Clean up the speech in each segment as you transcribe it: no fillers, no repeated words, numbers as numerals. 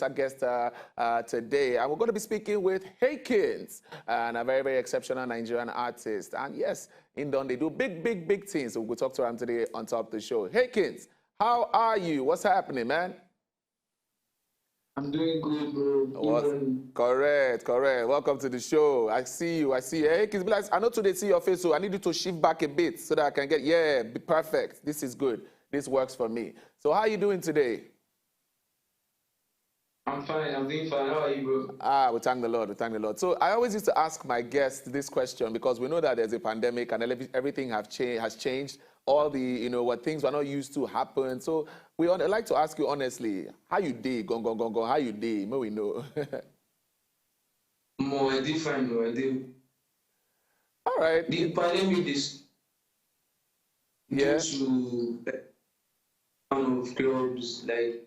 Our guest today, and we're going to be speaking with Haekins, and a very, very exceptional Nigerian artist. And yes, in Don, they do big things. So we'll talk to him today on top of the show. Haekins, how are you? What's happening, man? I'm doing good, bro. Correct. Welcome to the show. I see you. Haekins, I know today see your face, so I need you to shift back a bit so that I can be perfect. This is good. This works for me. So how are you doing today? I'm fine. I'm doing fine. How are you, bro? We thank the Lord. So I always used to ask my guests this question because we know that there's a pandemic and everything has changed. All the, what things we're not used to happen. So I'd like to ask you honestly, how you did? Gong. How you did? May we know. More, I did fine, bro. I did. All right. The pandemic is due to one of clubs, like,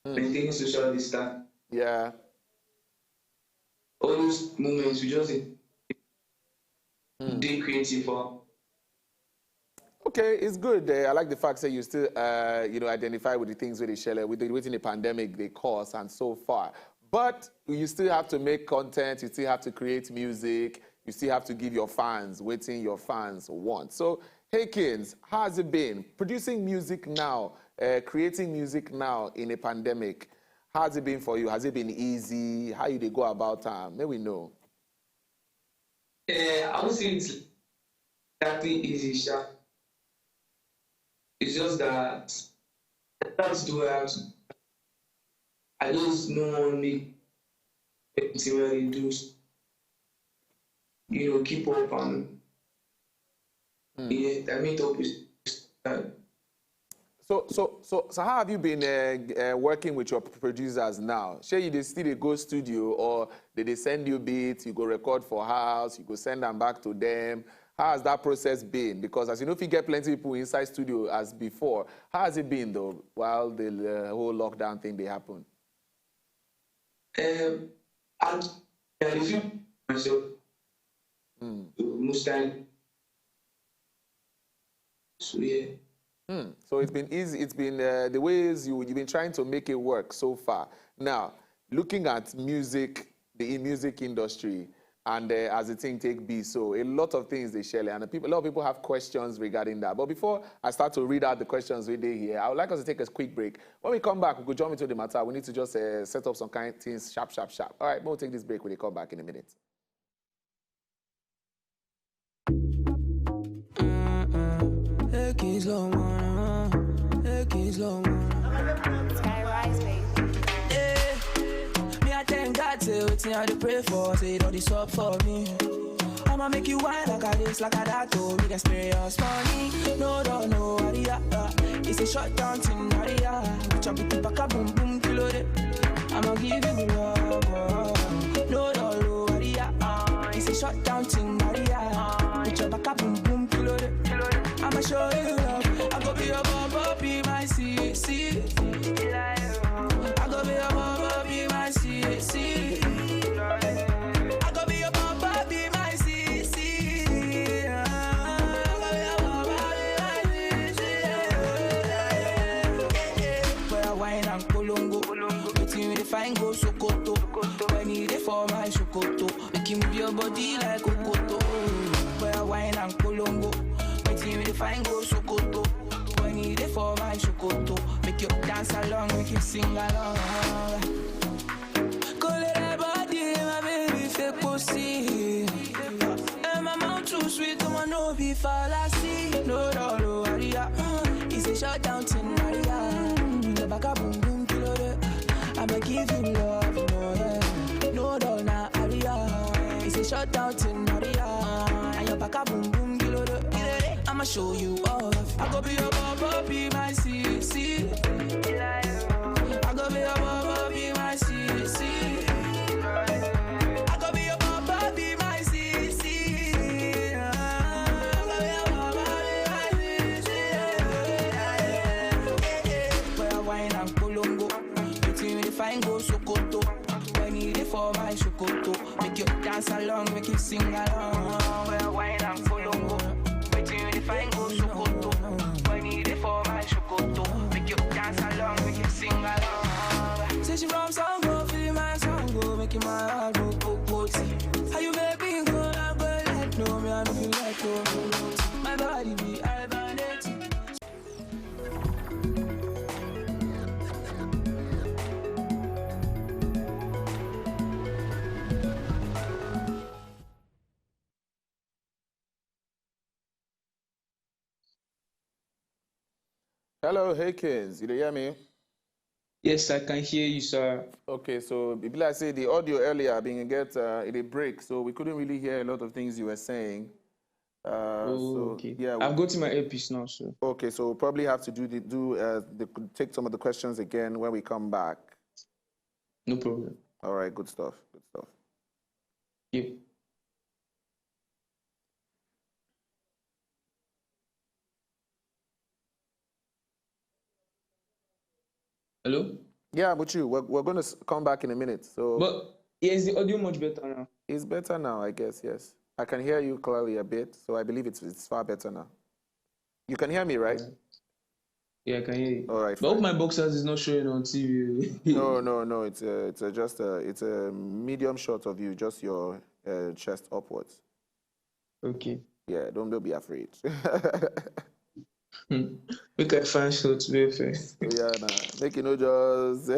maintaining social distance. Yeah. All those moments we just did creative for. Okay, it's good. I like the fact that you still, identify with the things with the shell, within the pandemic they cause and so far. But you still have to make content. You still have to create music. You still have to give your fans waiting your fans want. So, Haekins, how has it been producing music now? Creating music now in a pandemic, how has it been for you? Has it been easy? How you they go about time? May we know. I would say it's exactly easy, Sha. It's just that that's the way I just don't make anything where you do, keep up and I meet up with that. So how have you been working with your producers now? Shay, they still go studio or they send you beats, you go record for house, you go send them back to them. How has that process been? Because as you know, if you get plenty of people inside studio as before, how has it been though while the whole lockdown thing they happen? I feel myself most time. So yeah. So it's been easy. It's been the ways you've been trying to make it work so far. Now, looking at music, the music industry, and as the thing take be, so a lot of things they share, and a lot of people have questions regarding that. But before I start to read out the questions we did here, I would like us to take a quick break. When we come back, we could jump into the matter. We need to just set up some kind of things sharp. All right, we'll take this break. We'll come back in a minute. Haekins low man, Haekins low man. Skyrise, baby. Yeah, me I thank God say wetin I dey pray for, say it all this up for me. I'ma make you wine like a this, like a that, oh, make experience money. No, aria, it's a short down thing, aria. Chop it back a boom boom kilo it. I'ma give you love, no, aria, it's a short down thing, aria. Chop back a boom boom kilo it. I'ma show you love. I go be your mama, be my CC. I go be your mama, be my CC. I go be your mama, be my CC. I go be your mama, be my CC. Where I wine and colongo, waiting with the fine go Sokoto. When you dey for my Sokoto, make you move your body like Okoto. Where I wine and colongo. With the fine go Sokoto. When you dey for my Sokoto, make you dance along, make you sing along. Call it a body, my baby fake pussy. And my mouth too sweet, I'ma no be fallacy. No, aria. It's a shut down to Maria. The back a boom boom kilo it. I'ma give you love, no, na aria. It's a shut down to Maria. And your back a boom boom kilo it. I'ma show you off. I go be your mama, be my CC. I go be your mama, be my CC. I go be your mama, be my CC. I go be your mama, be my CC. Where I wine and colongo, waiting with the fine go Sokoto. When you dey for my Sokoto, make you dance along, make you sing along. Where I wine and colongo. Fine go Sokoto. When you dey for my Sokoto, make you dance along, make you sing along. Hello, Haekins. You hear me? Yes, I can hear you, sir. Okay, so people I say the audio earlier being get it a break, so we couldn't really hear a lot of things you were saying. Oh, So okay. yeah, I've got to my earpiece now, sir. okay, so we'll probably have to take some of the questions again when we come back. No problem. All right, good stuff. Good stuff. Yeah. Hello? Yeah, but we're going to come back in a minute. So But yeah, is the audio much better now? it's better now, I guess. Yes, I can hear you clearly a bit, so I believe it's far better now. You can hear me, right? Yeah, I can hear you. All right. But I hope Fine. my boxers is not showing on TV. No. It's a medium shot of you, just your chest upwards. Okay. Yeah, don't be afraid. Make I find shots very fair. Yeah, nah. Make you know just.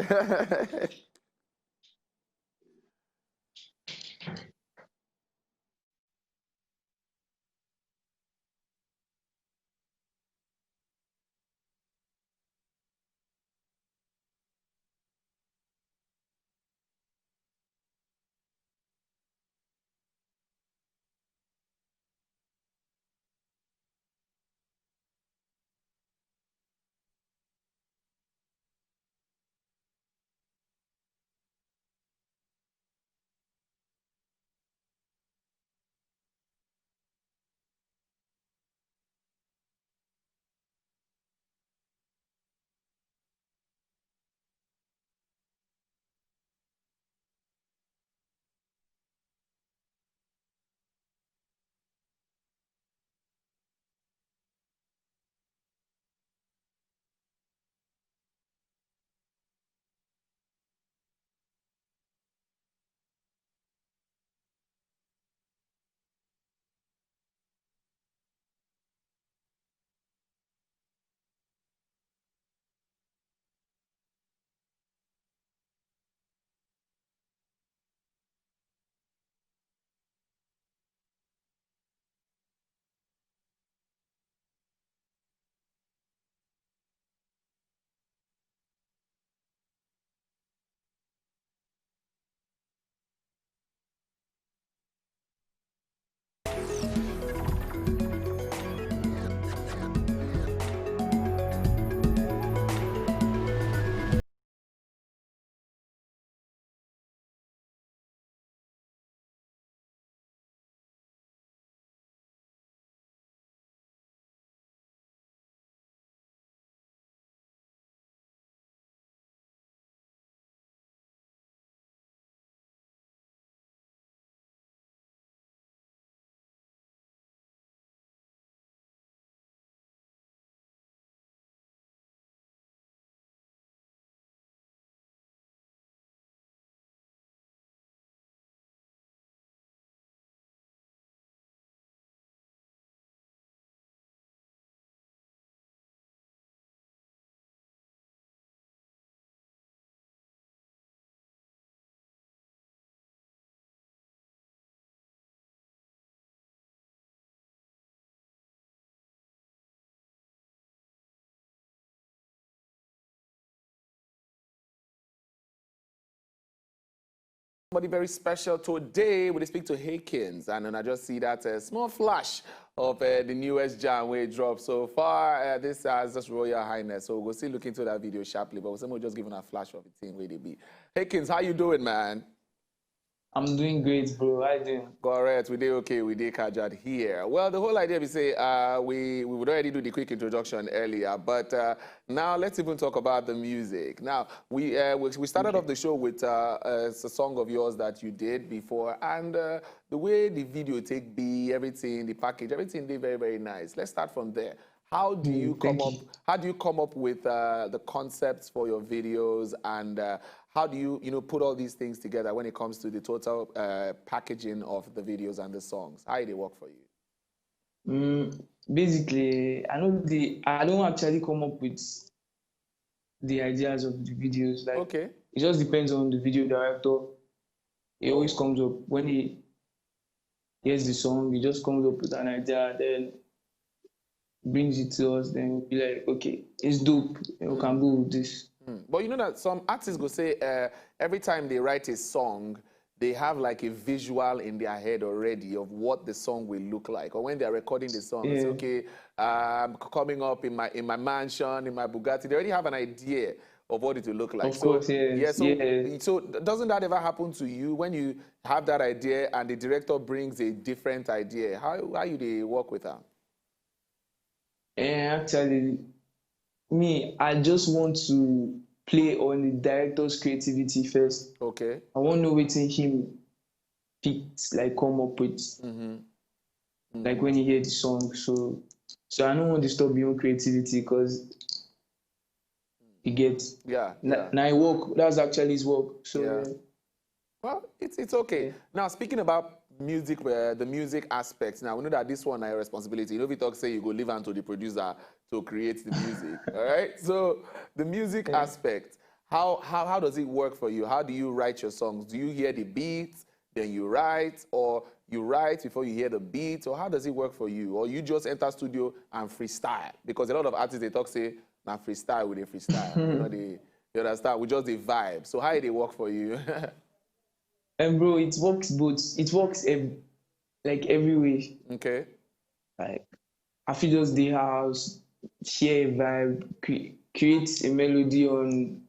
Somebody very special today. We speak to Haekins, and then I just see that small flash of the newest jam where it dropped so far. This has just Royal Highness, so we'll still look into that video sharply. But we're just giving a flash of the team where they be. Haekins, how you doing, man? I'm doing great, bro. How you doing? Correct. We did okay. We did Kajad here. Well, the whole idea we say we would already do the quick introduction earlier, but now let's even talk about the music. Now we started off the show with a song of yours that you did before, and the way the video take be everything, the package, everything did very, very nice. Let's start from there. How do you How do you come up with the concepts for your videos, and how do you put all these things together when it comes to the total packaging of the videos and the songs? How do they work for you? Basically, I don't actually come up with the ideas of the videos. Like, okay. It just depends on the video director. He always comes up when he hears the song. He just comes up with an idea, then brings it to us, then we'll be like, okay, it's dope. We can go with this. But you know that some artists go say every time they write a song, they have like a visual in their head already of what the song will look like. Or when they're recording the song, it's okay, I'm coming up in my mansion, in my Bugatti. They already have an idea of what it will look like. Of course, yes. So doesn't that ever happen to you when you have that idea and the director brings a different idea? How you they work with that? Actually, me, I just want to play on the director's creativity first. Okay. I want to know what him picked, like come up with, like when you hear the song. So I don't want to disturb your own creativity because you get. Yeah. Now I work. That's actually his work. So. Yeah. Well, it's okay. Yeah. Now, speaking about music, the music aspects, now we know that this one is your responsibility. You know, if you talk, say you go leave on to the producer to create the music, all right? So the music aspect, how does it work for you? How do you write your songs? Do you hear the beats, then you write, or you write before you hear the beats, or how does it work for you? Or you just enter studio and freestyle? Because a lot of artists, they talk, say, now freestyle with a freestyle. You know, you understand? We just the vibe. So how do they work for you? And bro, it works both. It works like every way. Okay. Like I feel just the house, share a vibe, create a melody on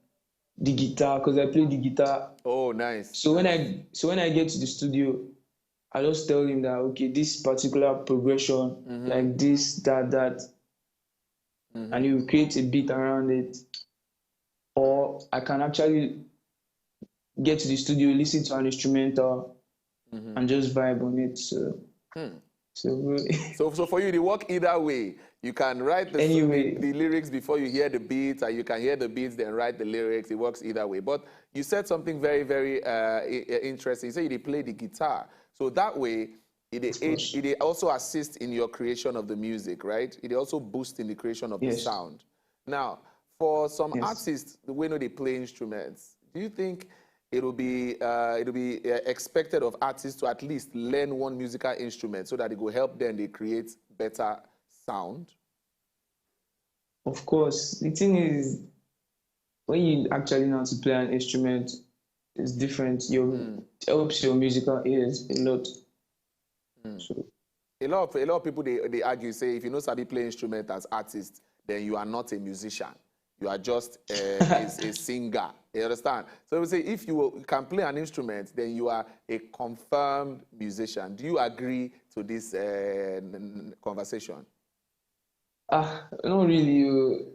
the guitar because I play the guitar. Oh, nice. So when I get to the studio, I just tell him that okay, this particular progression, like this, that, and he will create a beat around it. Or I can actually get to the studio, listen to an instrumental, and just vibe on it. So for you, they work either way. You can write the lyrics before you hear the beats, and you can hear the beats, then write the lyrics. It works either way. But you said something very, very interesting. You said you play the guitar. So that way, it also assists in your creation of the music, right? It also boosts in the creation of the sound. Now, for some artists, the way they play instruments, do you think it'll be expected of artists to at least learn one musical instrument so that it will help them they create better sound? Of course. The thing is, when you actually know how to play an instrument, it's different. It helps your musical ears a lot. So. A lot of people they argue, say if you know sabi play instrument as artist, then you are not a musician. You are just a singer. You understand? So we say if you can play an instrument, then you are a confirmed musician. Do you agree to this conversation? Not really.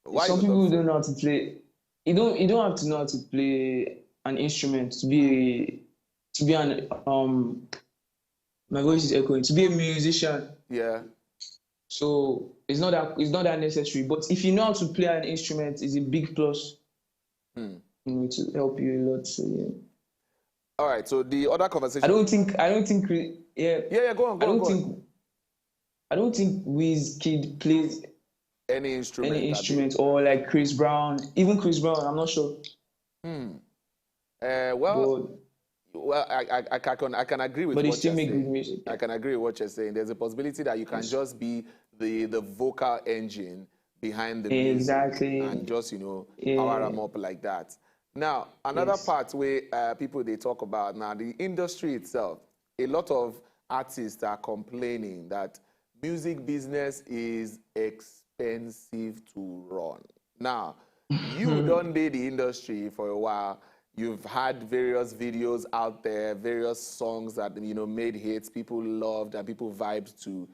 Why some people don't know how to play. You don't have to know how to play an instrument to be an my voice is echoing. To be a musician. Yeah. So it's not that necessary. But if you know how to play an instrument, it's a big plus. To help you a lot. So yeah. All right. So the other conversation. I don't think. Yeah. Go on. I don't think Wizkid plays any instrument. Or like Chris Brown. Even Chris Brown, I'm not sure. I can agree with what you're saying. But they still make good music. I can agree with what you're saying. There's a possibility that you can just be the vocal engine behind the music. Exactly. And just, power them up like that. Now, another part where people, they talk about now, the industry itself, a lot of artists are complaining that music business is expensive to run. Now, you done did the industry for a while. You've had various videos out there, various songs that, made hits, people loved and people vibed to.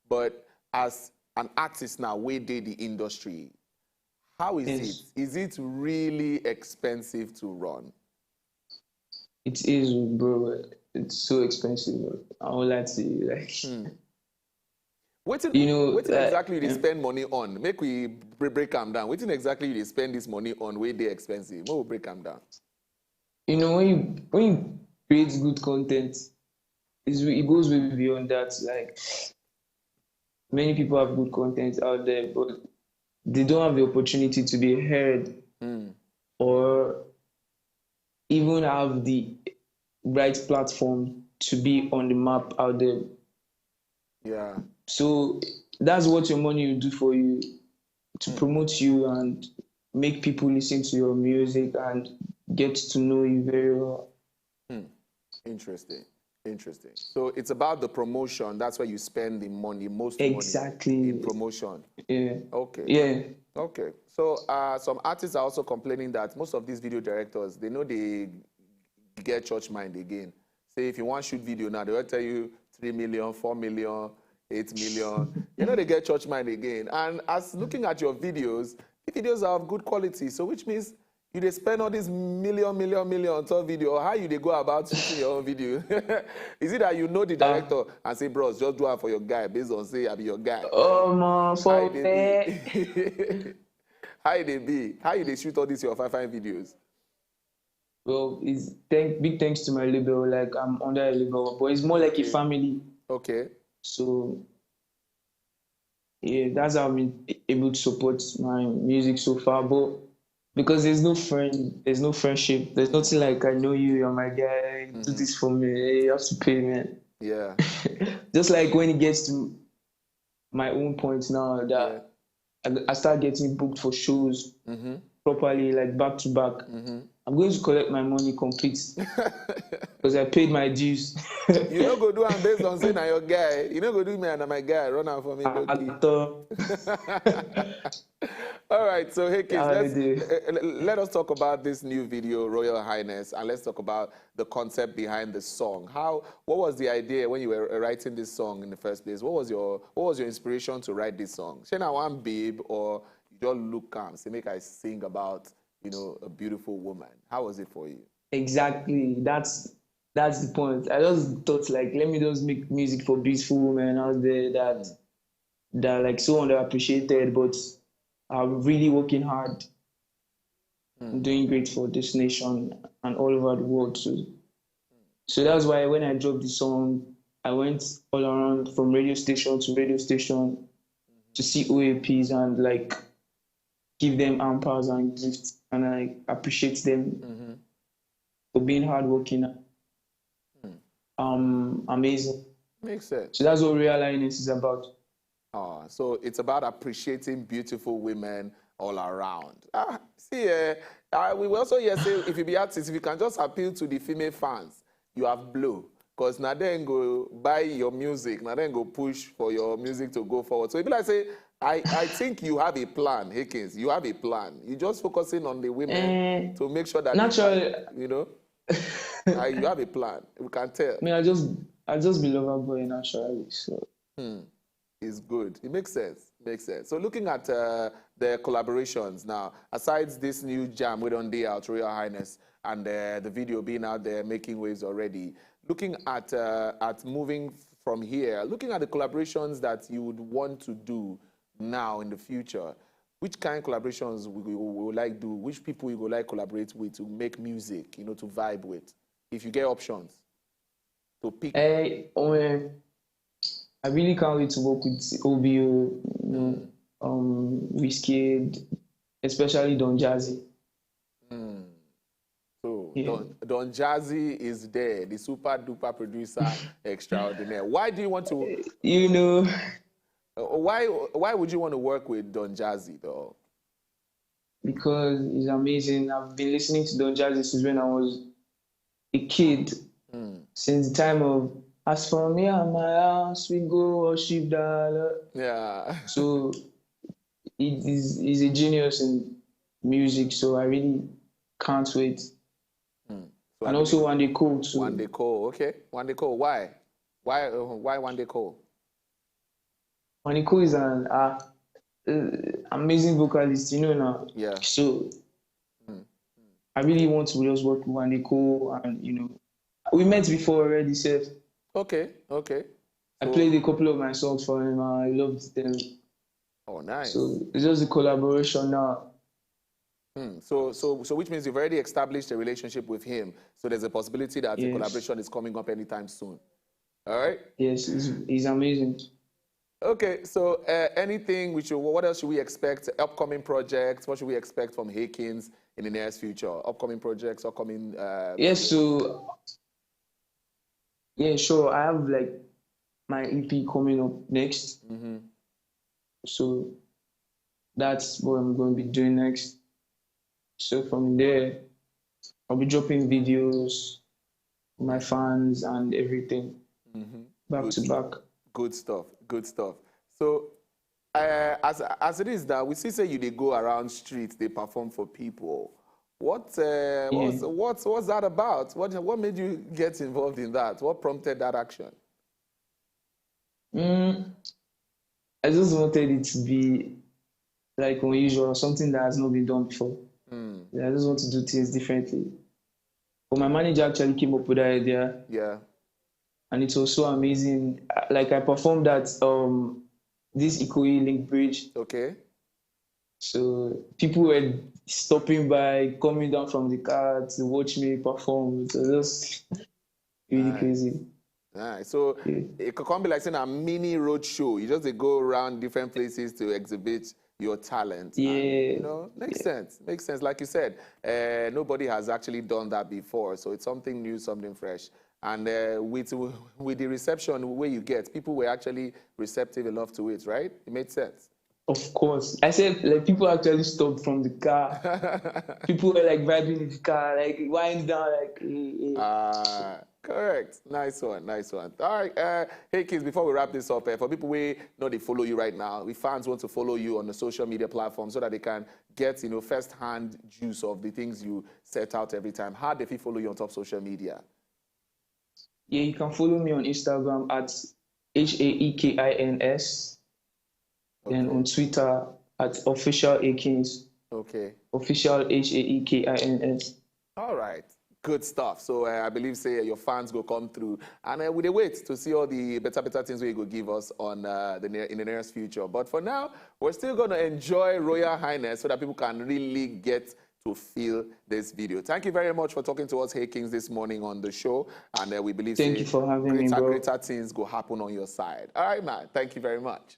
But as an artist now, we did the industry, how is it? Is it really expensive to run? It is, bro. It's so expensive. I would like to What exactly you spend money on? Make we break them down. What exactly you spend this money on where they expensive? We'll break them down. When you create good content, it goes way beyond that. Like many people have good content out there, but they don't have the opportunity to be heard or even have the right platform to be on the map out there. Yeah. So that's what your money will do for you, to promote you and make people listen to your music and get to know you very well. Interesting. Interesting. So it's about the promotion. That's where you spend the money, most Exactly. money in promotion. Yeah. Okay. Yeah. Okay. So some artists are also complaining that most of these video directors, they know they get church mind again. Say if you want to shoot video now, they will tell you 3 million, 4 million, 8 million. You know they get church mind again. And as looking at your videos, the videos are of good quality. So which means you they spend all this million on top video, or how you they go about shooting your own video? Is it that you know the director and say, bros, just do it for your guy based on say I be your guy? Man, for How they be? How you they shoot all these your fine videos? Well, big thanks to my label. Like I'm under a label, but it's more like a family. Okay. So yeah, that's how I've been able to support my music so far. But because there's no friendship, there's nothing like I know you, you're my guy, do this for me, hey, you have to pay, man. Yeah. Just like when it gets to my own point now that I start getting booked for shows properly, like back to back. I'm going to collect my money complete because I paid my dues. You don't go do it based on saying I'm your guy. You don't go do me and I'm my guy. Run out for me. All right, so Haekins, let us talk about this new video, Royal Highness, and let's talk about the concept behind the song. What was the idea when you were writing this song in the first place? What was your inspiration to write this song? Shana one babe, or you just look calm, say make I sing about, you know, a beautiful woman. How was it for you? Exactly. That's the point. I just thought like, let me just make music for beautiful women out there that are like so underappreciated, but are really working hard, doing great for this nation and all over the world too. So that's why when I dropped the song, I went all around from radio station to radio station to see OAPs and like give them ampers and gifts, and I appreciate them for being hardworking. Amazing. Makes sense. So that's what Real Highness is about. So it's about appreciating beautiful women all around. We will also say if you be artist, if you can just appeal to the female fans, you have blow. Because now then go buy your music, now then go push for your music to go forward. So if I say, I think you have a plan, Haekins. You have a plan. You just focusing on the women to make sure that naturally, you know, you have a plan. We can tell. I mean, I just be lover boy naturally. So. It's good. It makes sense. Makes sense. So looking at the collaborations now, aside this new jam we don't do out, Royal Highness, and the video being out there making waves already, looking at moving from here, looking at the collaborations that you would want to do now in the future, which kind of collaborations we would like do, which people you would like collaborate with to make music, you know, to vibe with, if you get options to pick. I really can't wait to work with OBO, Wizkid, especially Don Jazzy. So Don Jazzy is there, the super duper producer extraordinaire. Why do you want to? You know. Why would you want to work with Don Jazzy though? Because he's amazing. I've been listening to Don Jazzy since when I was a kid. Since the time of "As for me and my house, we go worship the." Yeah. So he's a genius in music. So I really can't wait. So and also One Day Cole too. One Day Cole, okay. One Day Cole. Why One Day Cole? One Day Cole is an amazing vocalist, you know now. Yeah. So I really want to just work with One Day Cole, and you know, we met before already, Seth. Okay. I played a couple of my songs for him. I loved them. Oh, nice. So it's just a collaboration now. So which means you've already established a relationship with him. So there's a possibility that the collaboration is coming up anytime soon. All right? Yes, he's amazing. Okay, so what else should we expect? Upcoming projects? What should we expect from Haekins in the near future? Upcoming projects, upcoming... Yeah, sure. I have like my EP coming up next. So that's what I'm going to be doing next. So from there, I'll be dropping videos, my fans and everything, back Good, to back. good stuff. Good stuff. So, as it is that we see say you they go around streets, they perform for people. What's that about? What made you get involved in that? What prompted that action? I just wanted it to be like unusual, something that has not been done before. I just want to do things differently. But my manager actually came up with that idea. Yeah. And it was so amazing. Like I performed at this Ikoyi Link Bridge. Okay. So people were stopping by, coming down from the car to watch me perform. It was just really crazy. Nice. So it could be like saying a mini road show. You just go around different places to exhibit your talent. Yeah. And, you know, makes sense. Makes sense. Like you said, nobody has actually done that before. So it's something new, something fresh. And with the reception where you get, people were actually receptive enough to it, right? It made sense. Of course. I said, like, people actually stopped from the car. People were, like, vibing in the car, like, wind down, like... Correct. Nice one. Nice one. All right. Hey, kids, before we wrap this up, for people who know they follow you right now, if fans want to follow you on the social media platforms so that they can get, first-hand juice of the things you set out every time, how do they follow you on top social media? Yeah, you can follow me on Instagram at Haekins. Okay. And on Twitter at official Haekins. Okay. Official Haekins. All right. Good stuff. So I believe, say, your fans go come through. And we wait to see all the better things you go give us on in the nearest future. But for now, we're still going to enjoy Royal Highness so that people can really get to feel this video. Thank you very much for talking to us, Haekins, this morning on the show. And we believe Thank you for having me, bro. Greater things go happen on your side. All right, man. Thank you very much.